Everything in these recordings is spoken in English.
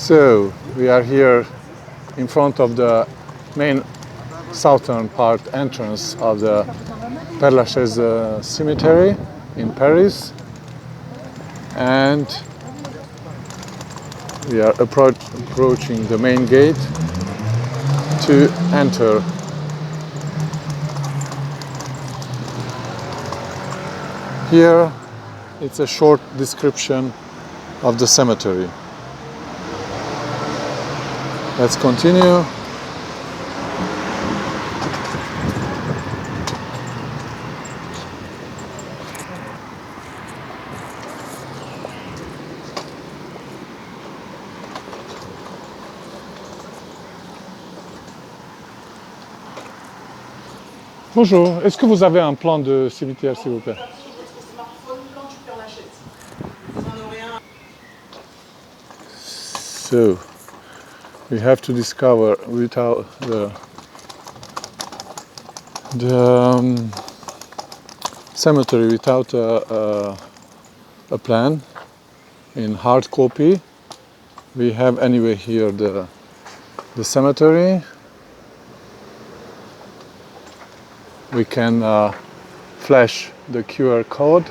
So we are here in front of the main southern part entrance of the Père Lachaise cemetery in Paris, and we are approaching the main gate to enter. Here it's a short description of the cemetery. Let's continue. Bonjour, est-ce que vous avez un plan de cimetière, s'il vous plaît? So, we have to discover without the cemetery without a plan in hard copy. We have anyway here the cemetery. We can flash the QR code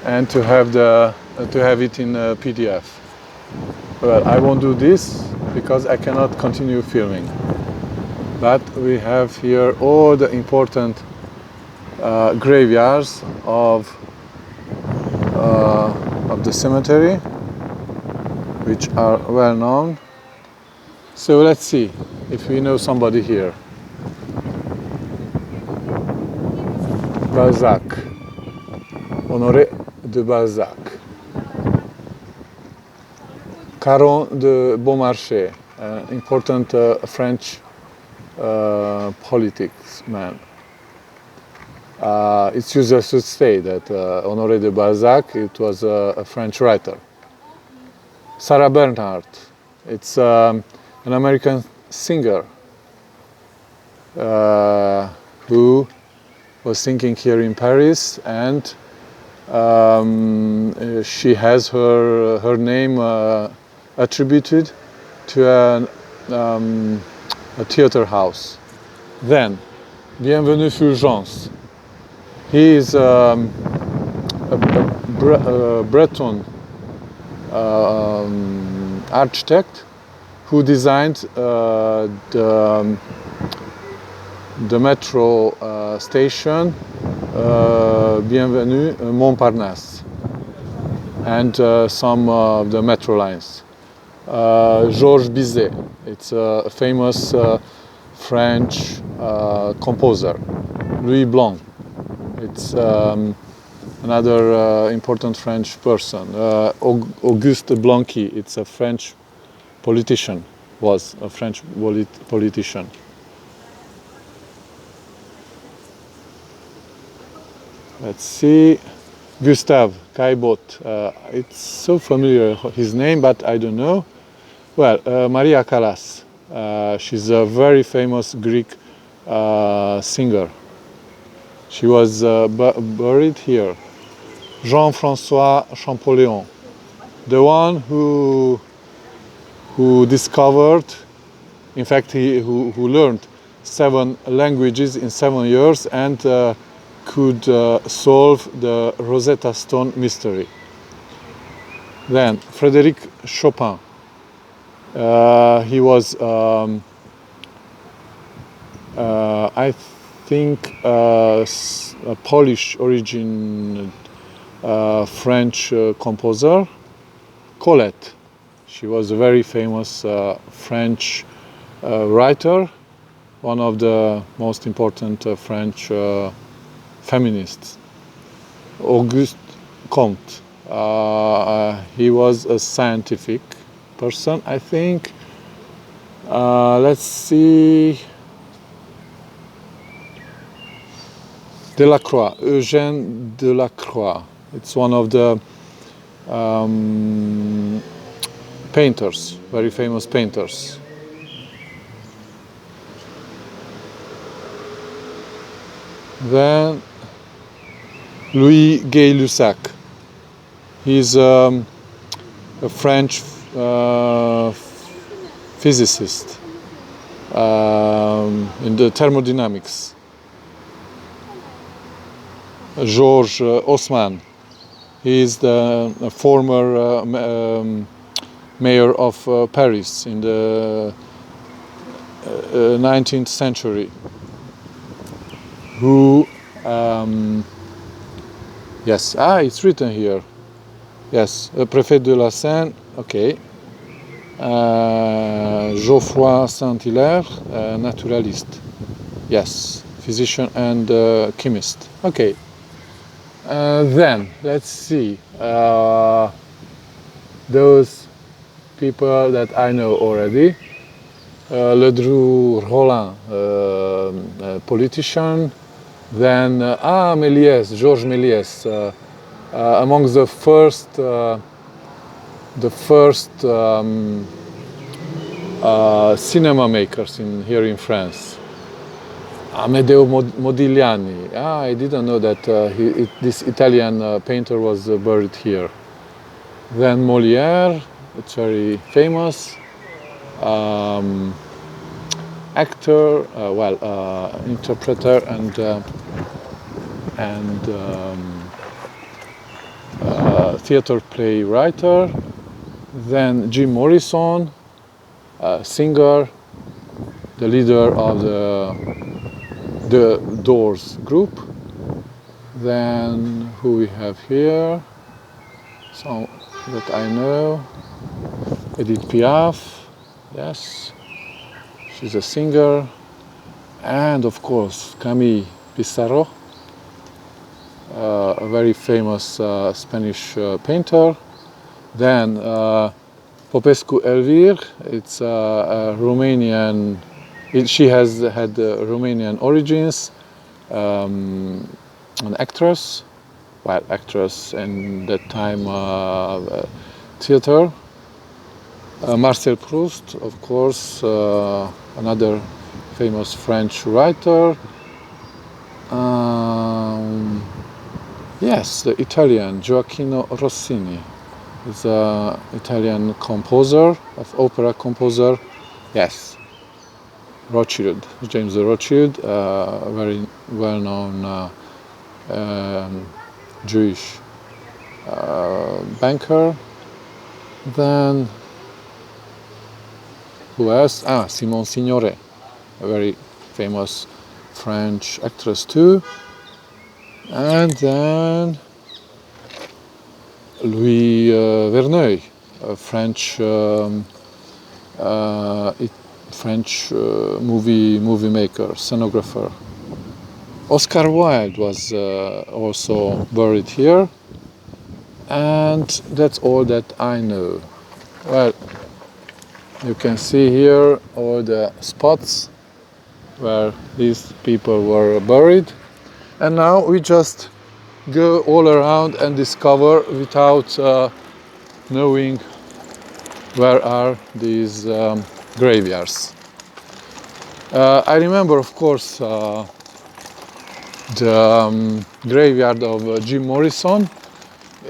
and to have it in a PDF. Well, I won't do this because I cannot continue filming. But we have here all the important graveyards of the cemetery, which are well known. So let's see if we know somebody here. Balzac, Honoré de Balzac. Caron de Beaumarchais, an important French politics man. It's useless to say that Honoré de Balzac, it was a French writer. Sarah Bernhardt, it's an American singer who was singing here in Paris, and she has her name attributed to a theater house. Then, Bienvenue Fulgence. He is a Breton architect who designed the metro station Bienvenue Montparnasse and some of the metro lines. Georges Bizet, it's a famous French composer. Louis Blanc, it's another important French person. Auguste Blanqui, it's a French politician, was a French politician. Let's see, Gustave Caillebotte. It's so familiar, his name, but I don't know. Well, Maria Callas. She's a very famous Greek singer. She was buried here. Jean-François Champollion, the one who discovered, in fact, who learned 7 languages in 7 years and could solve the Rosetta Stone mystery. Then Frédéric Chopin. He was, I think, a Polish origin French composer. Colette. She was a very famous French writer, one of the most important French feminists. Auguste Comte. He was a scientific person, I think. Let's see. Delacroix, Eugène Delacroix. It's one of the painters, very famous painters. Then Louis Gay-Lussac. He's a French physicist in the thermodynamics. George Osman. He is the former mayor of Paris in the 19th century. Who? Yes. It's written here. Yes, préfet de la Seine. Okay. Geoffroy Saint-Hilaire, naturalist. Yes, physician and chemist. Okay. Then let's see those people that I know already. Ledru Rollin, politician. Then Méliès, Georges Méliès, among the first cinema makers here in France. Amedeo Modigliani. I didn't know that this Italian painter was buried here. Then Molière, it's very famous. Actor, interpreter and theater play writer. Then Jim Morrison, singer, the leader of the Doors group. Then who we have here? Some that I know. Edith Piaf, yes, she's a singer. And of course Camille Pissarro, a very famous Spanish painter. Then Popescu Elvir, it's a Romanian. She has had Romanian origins, an actress, actress in that time, theater. Marcel Proust, of course, another famous French writer. Yes, the Italian Gioacchino Rossini is an Italian composer, opera composer. Yes. Rothschild, James Rothschild, very well-known Jewish banker. Then who else? Simone Signoret, a very famous French actress too. And then Louis Verneuil, a French movie maker, scenographer. Oscar Wilde was also buried here, and that's all that I know. Well, you can see here all the spots where these people were buried, and now we just go all around and discover without knowing where are these graveyards. I remember, of course, the graveyard of Jim Morrison.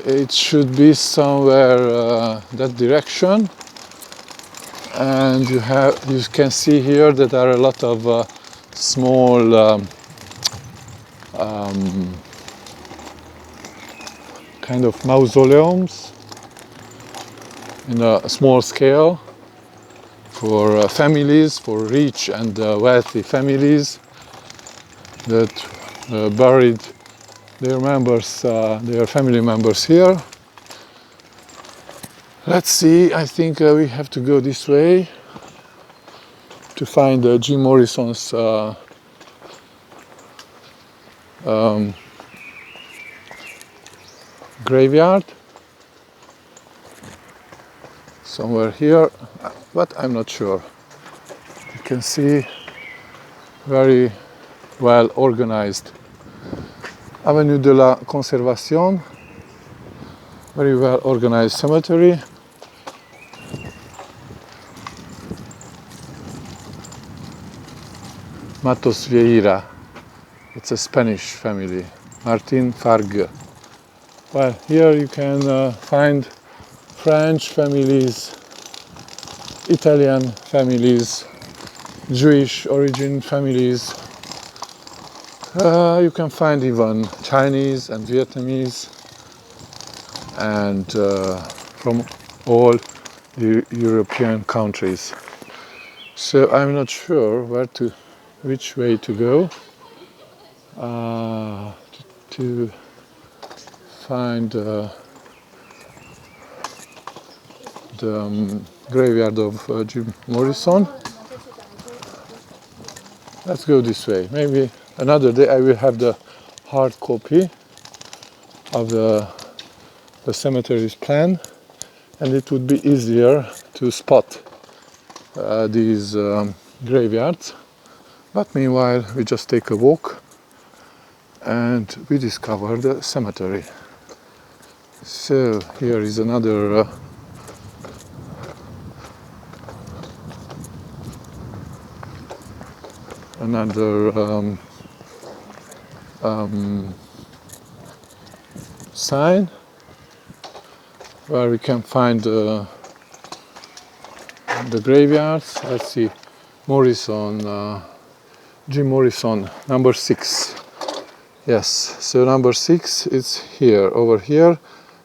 It should be somewhere that direction, and you can see here that there are a lot of small kind of mausoleums in a small scale for families, for rich and wealthy families that buried their members, their family members here. Let's see, I think we have to go this way to find Jim Morrison's graveyard. Somewhere here, but I'm not sure. You can see very well organized Avenue de la Conservation, very well organized cemetery. Matos Vieira, it's a Spanish family. Martin Fargue. Well, here you can find French families Italian families, Jewish origin families. You can find even Chinese and Vietnamese, and from all European countries. So I'm not sure which way to go to find the graveyard of Jim Morrison. Let's go this way. Maybe another day I will have the hard copy of the cemetery's plan, and it would be easier to spot these graveyards. But meanwhile, we just take a walk and we discover the cemetery. So here is another sign where we can find the graveyards. Let's see, Morrison, Jim Morrison, number 6. Yes, so number 6 is here, over here,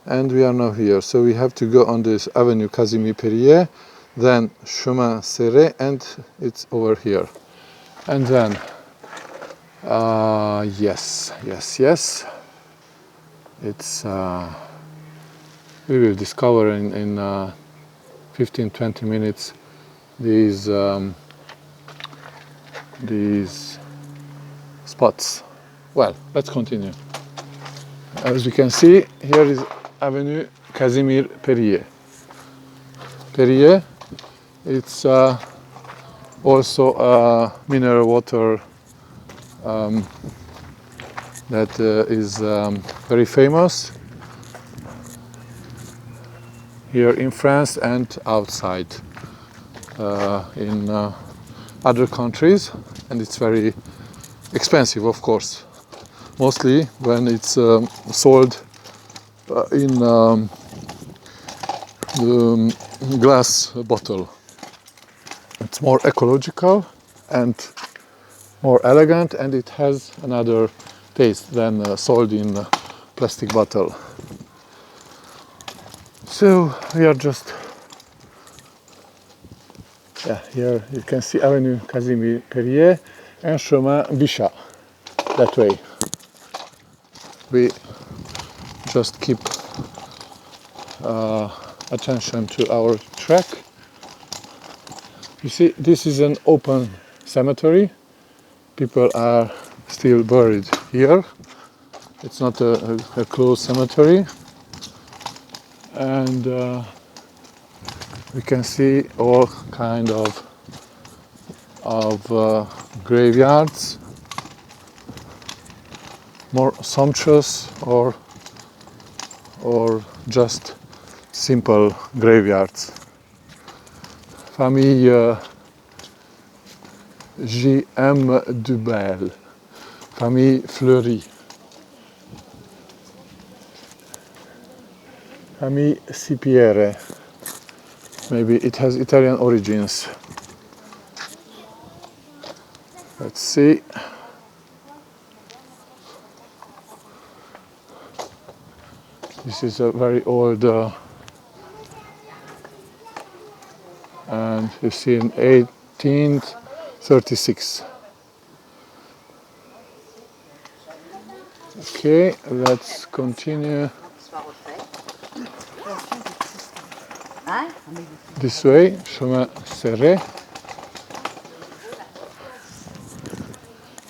and we are now here. So we have to go on this Avenue Cimetière Père, then Chemin Serré, and it's over here. And then, yes, it's, we will discover in 15-20 minutes these spots. Well, let's continue. As you can see, here is Avenue Cimetière Père. Père, it's also a mineral water that is very famous here in France and outside in other countries, and it's very expensive, of course, mostly when it's sold in the glass bottle. It's more ecological and more elegant, and it has another taste than sold in a plastic bottle. So we are just, here you can see Avenue Cimetière Père and Chemin Bichat, that way. We just keep attention to our track. You see, this is an open cemetery. People are still buried here. It's not a closed cemetery. And we can see all kind of graveyards, more sumptuous or just simple graveyards. Famille J.M. Dubel, famille Fleury, famille Cipiere. Maybe it has Italian origins. Let's see. This is a very old, and you see in 1836. Okay, let's continue this way, Chemin Serré,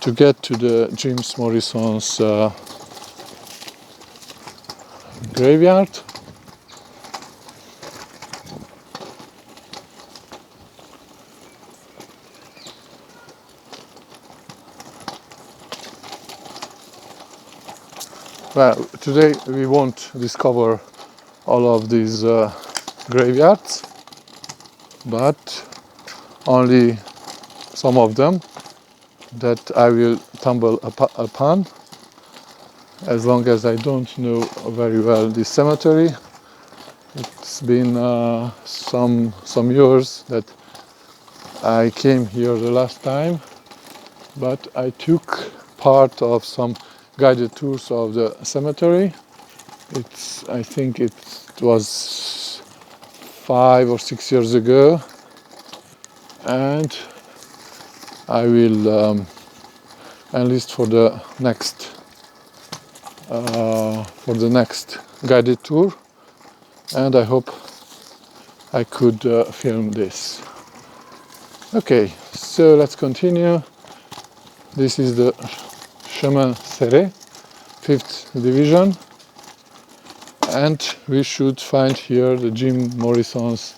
to get to the James Morrison's graveyard. Well, today we won't discover all of these graveyards, but only some of them that I will stumble upon. As long as I don't know very well this cemetery, it's it's been some years that I came here the last time, but I took part of some guided tours of the cemetery. I think it was 5 or 6 years ago, and I will enlist for the next guided tour, and I hope I could film this. Okay, so let's continue. This is the Chemin Serré, 5th Division, and we should find here the Jim Morrison's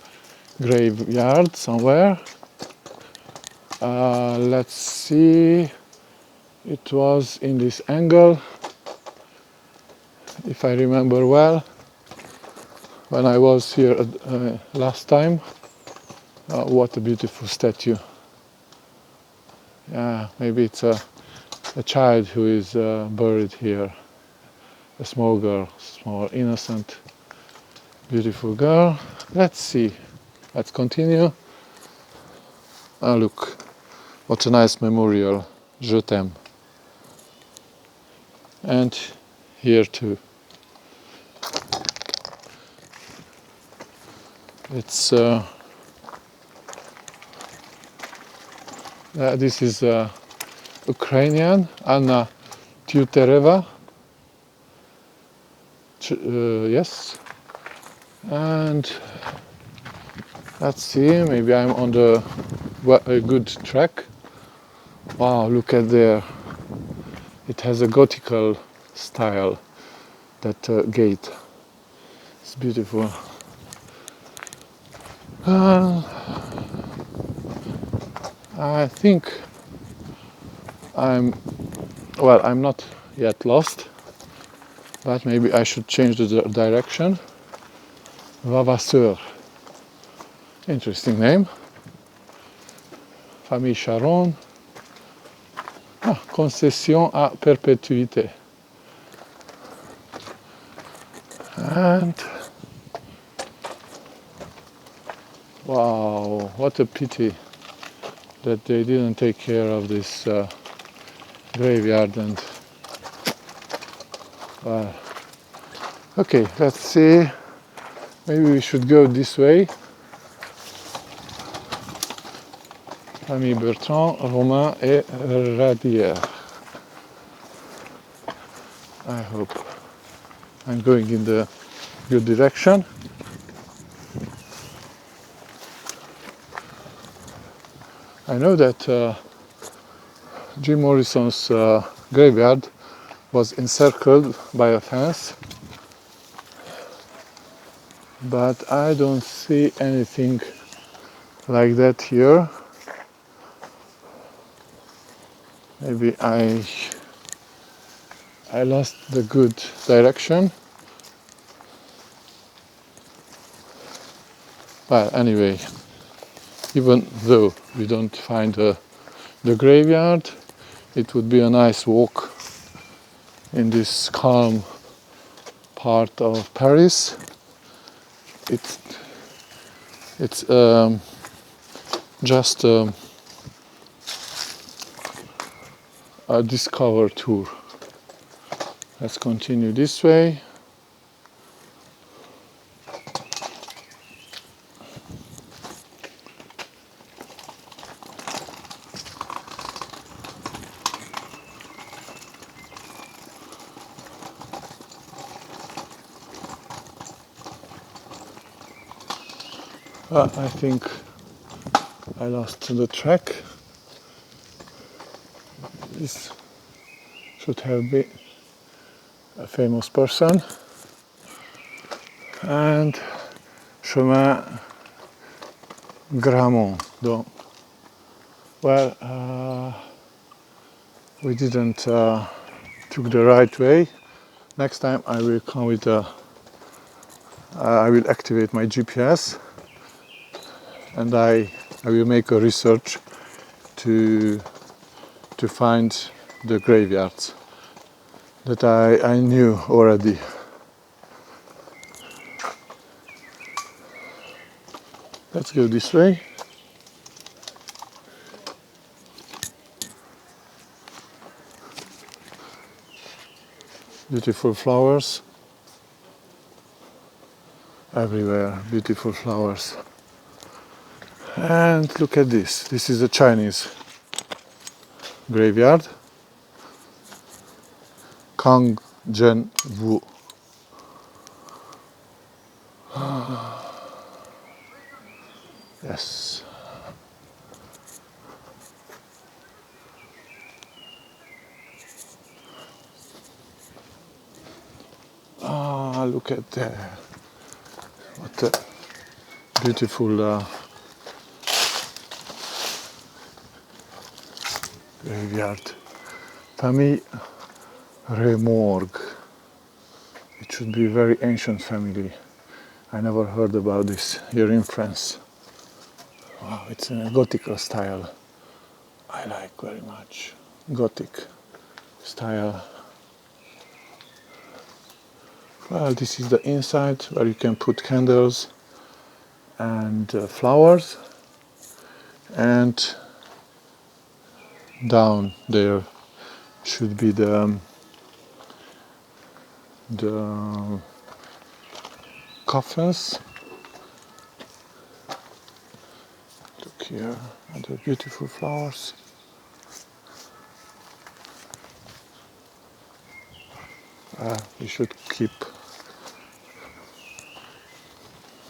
graveyard somewhere. Let's see, it was in this angle, if I remember well, when I was here last time. What a beautiful statue. Yeah, maybe it's a child who is buried here. A small girl, small, innocent, beautiful girl. Let's see. Let's continue. Ah, look, what a nice memorial. Je t'aime. And here too. It's this is Ukrainian, Anna Tutereva. Yes. And let's see, maybe I'm on a good track. Wow, look at there. It has a Gothical style, that gate. It's beautiful. I think I'm not yet lost, but maybe I should change the direction. Vavasseur. Interesting name. Famille Charon. Concession à perpétuité. And wow, what a pity that they didn't take care of this graveyard. And okay, let's see, maybe we should go this way. Famille Bertrand, Romain et Radière. I hope I'm going in the good direction. I know that Jim Morrison's graveyard was encircled by a fence, but I don't see anything like that here. Maybe I lost the good direction. Well, anyway, even though we don't find the graveyard, it would be a nice walk in this calm part of Paris. It's just a discover tour. Let's continue this way. I think I lost the track. This should have been a famous person. And Chemin Gramont. Well, we didn't took the right way. Next time I will come with I will activate my GPS, and I will make a research to find the graveyards that I knew already. Let's go this way. Beautiful flowers. Everywhere, beautiful flowers. And look at this. This is a Chinese graveyard. Kang Jen Wu. Yes. Ah, look at that. What a beautiful graveyard. Famille Remorgue. It should be a very ancient family. I never heard about this here in France. Wow, it's in a Gothic style. I like very much Gothic style. Well, this is the inside where you can put candles and flowers, and down there should be the coffins. Look here, other beautiful flowers. We should keep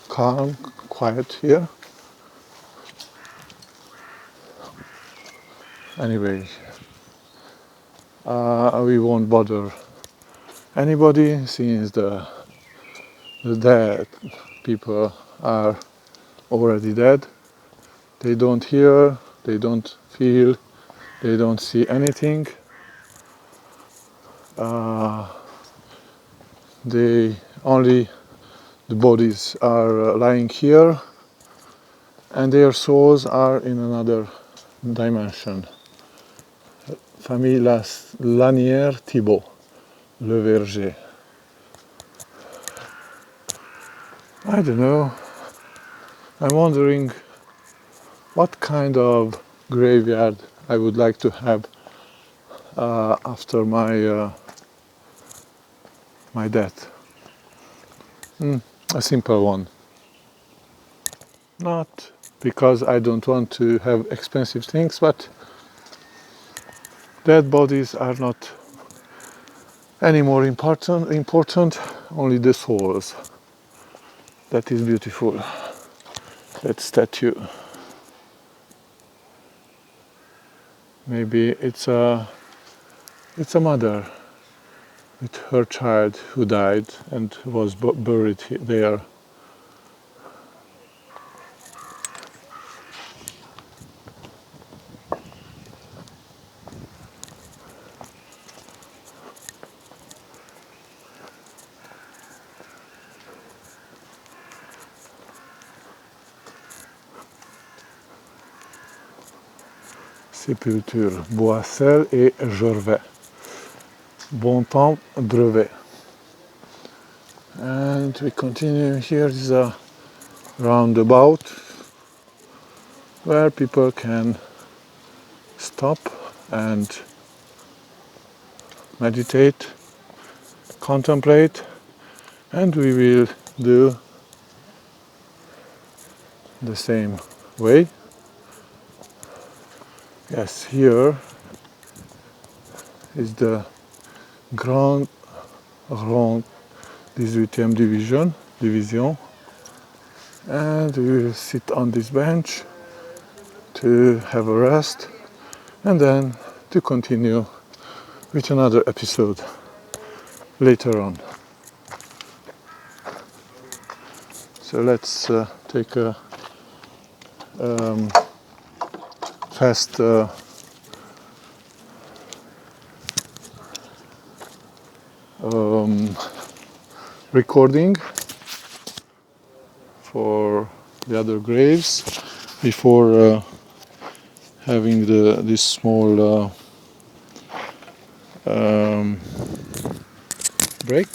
calm, quiet here. Anyway, we won't bother anybody since the dead people are already dead. They don't hear, they don't feel, they don't see anything. They only the bodies are lying here, and their souls are in another dimension. Famille Lanière Thibault, Le Verger. I don't know. I'm wondering what kind of graveyard I would like to have after my my death. A simple one. Not because I don't want to have expensive things, but dead bodies are not any more important, only the souls. That is beautiful. That statue. Maybe it's a mother with her child who died and was buried there. Sépulture, Boissel et Gervais. Bontemps, Drevet. And we continue. Here is a roundabout where people can stop and meditate, contemplate, and we will do the same way. Yes, here is the Grand Rond 18e Division, and we will sit on this bench to have a rest and then to continue with another episode later on. So let's take a fast recording for the other graves before having this small break.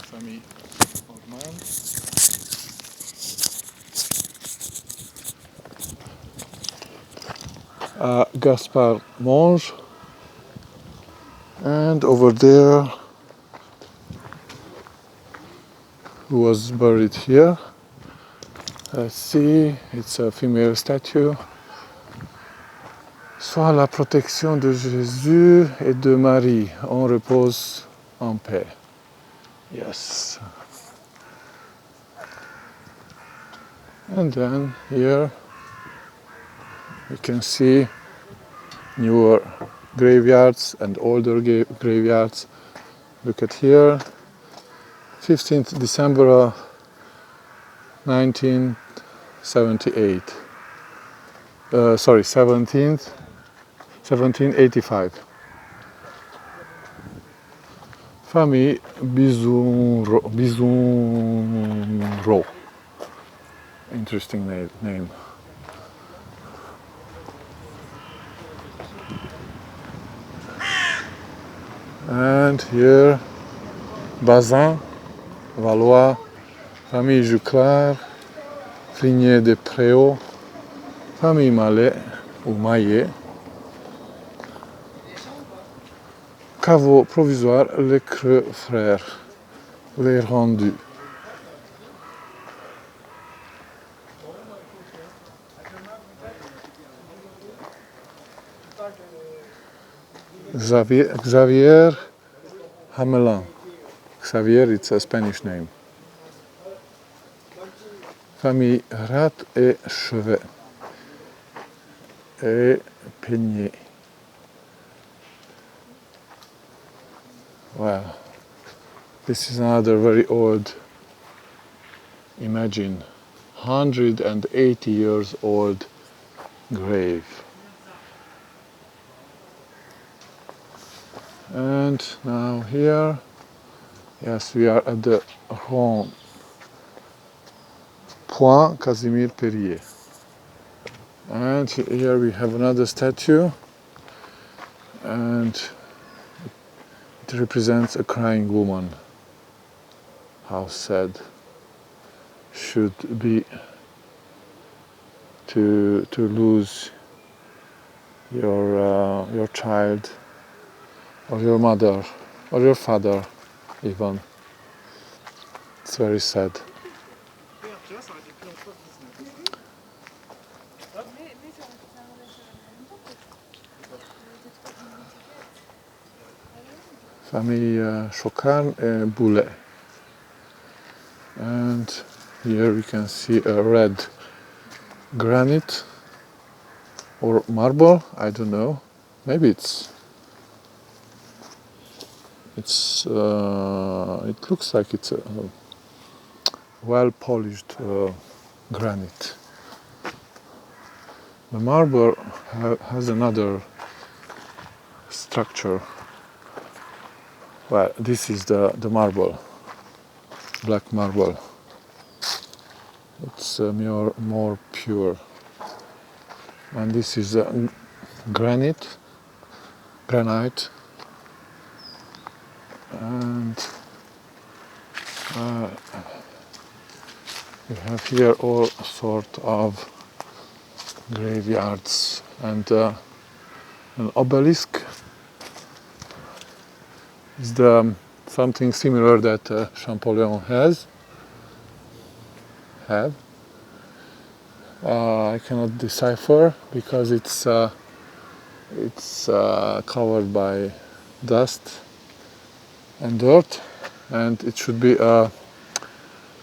famille Orman. Gaspard Monge. And over there, who was buried here. Let's see, it's a female statue. Soit la protection de Jésus et de Marie, on repose en paix. Yes. And then here you can see newer graveyards and older graveyards. Look at here, 15th December 1978. 1785. Famille Bizunro. Interesting name. And here, Bazin, Valois, famille Juclar, Frigné de Préaux, famille Mallet ou Maillet, caveau provisoire, les Creux frères, les rendus. Xavier Hamelin. Xavier, it's a Spanish name. Famille Rat et Chevet. Et Peigné. Wow. This is another very old, imagine, 180 years old grave. And now here, yes, we are at the Rond Point Casimir Perrier. And here we have another statue, and it represents a crying woman. How sad should be to lose your child, or your mother, or your father even. It's very sad. Famille Chocan and Boulet. And here we can see a red granite or marble, I don't know. Maybe it looks like it's a well polished granite. The marble has another structure. Well, this is the marble, black marble. It's more pure. And this is granite. And we have here all sort of graveyards and an obelisk is something similar that Champollion have. I cannot decipher because it's covered by dust and dirt, and it should be a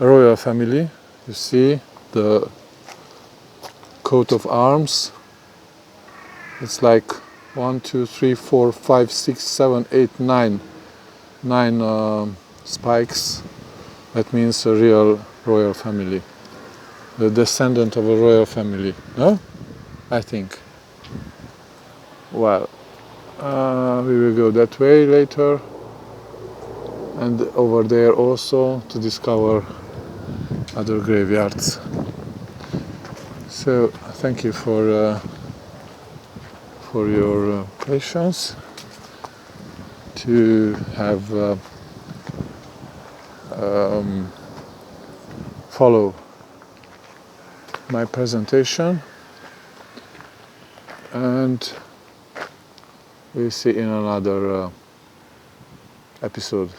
royal family. You see the coat of arms. It's like 1, 2, 3, 4, 5, 6, 7, 8, 9 spikes. That means a real royal family, the descendant of a royal family. No, I think. Well, we will go that way later, and over there also to discover other graveyards. So thank you for your patience to have follow my presentation, and we'll see in another episode.